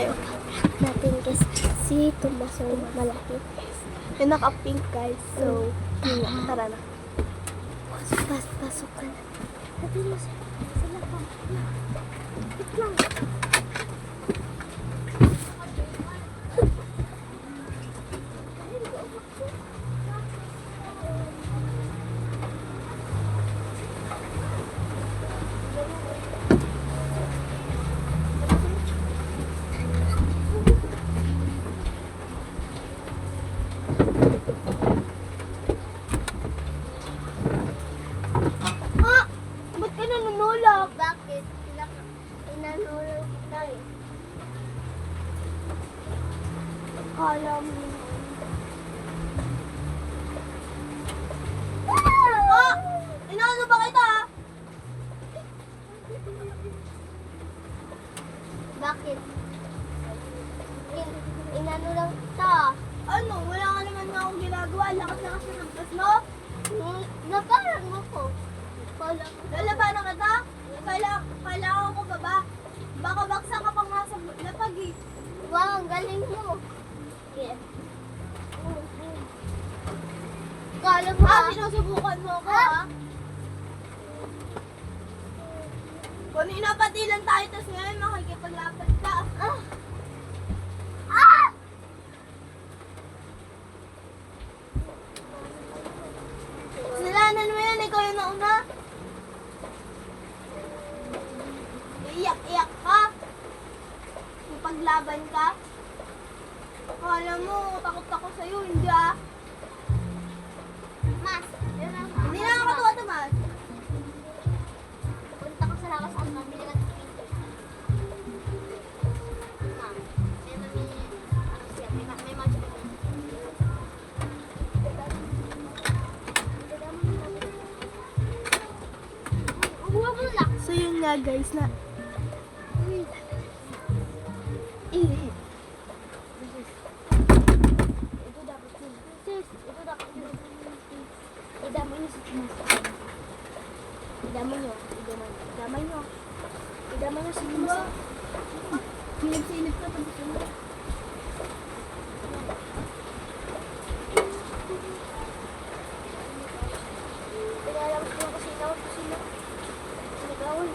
tayo. Natin guys, si Tomaso malaki. Yung naka-pink guys. So, yun nga. Tara na. Pasok ka na. Sabi mo sila pa. Wait lang. Ba't ka nanunulak? Bakit? Inanulog kita eh. Akala mo naman. Inaano ba kita? Bakit? Inano lang kita. Ano? Wala ka naman nga akong ginagawa. Lakas na kasi ng bus mo. Naparang mo ko. Lalabanan kita? Kailangan ko ba ba? Baka baksa ka pang nasa lapag eh. Wow, ang galing mo. Yeah. Kala mo Sinusubukan mo ako ha? Kanina pati lang tayo, tapos ngayon makikipaglapat ka. Kasalanan mo yan, ikaw yung nauna. Iyak-iyak ka. Paglaban ka. Akala mo, takot ako sa'yo, hindi ah. Mas, Hindi na nakakatuwa ito, Mas. punta ko sa lakas ang mabili ka ng pinto. Ma'am, may mamili, ano siya, may magic. Huwag mo lang. So yun nga guys na Ito dapat yun. Sis, ito dapat yun. Idamay niyo sa Tomas. Idamay niyo. Idamay niyo. Idamay niyo sa Tomas. sinip-sinip ka tapos yun. Pinalabas ko yung kusina. Sinigawin.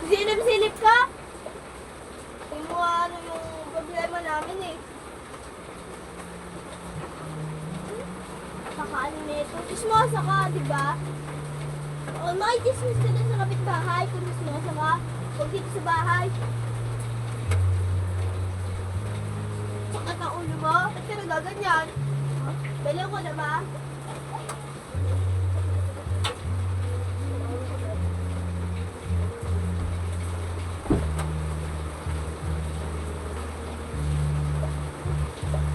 Sinip-sinip ka? Yung mga ano yung problema namin eh. Sakaano na ito. Chismosa ka, di ba? O, makikismis ka dun sa kapitbahay kung chismosa ka. Huwag dito sa bahay. Sakit ang ulo mo? Ba't ka nagaganyan? Baliw ko na ba?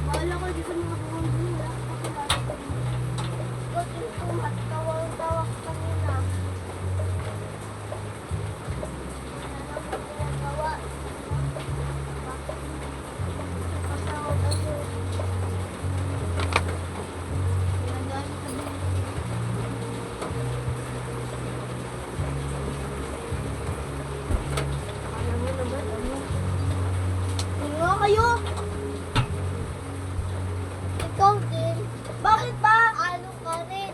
Bahala ko dito sa mga pumangkin. Wala ka pa kilala. Huwag yung tumat. Tawag ka kanina. Ano mo ginagawa? Kasama kasi. Alam mo naman, ano? Hinga kayo! Ikaw din. Bakit ba? Ano ka rin?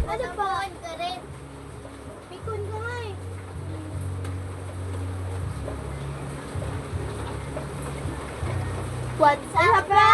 Ano ba? Nabuhan ka rin. Pikon ka nga eh. What's up, bro?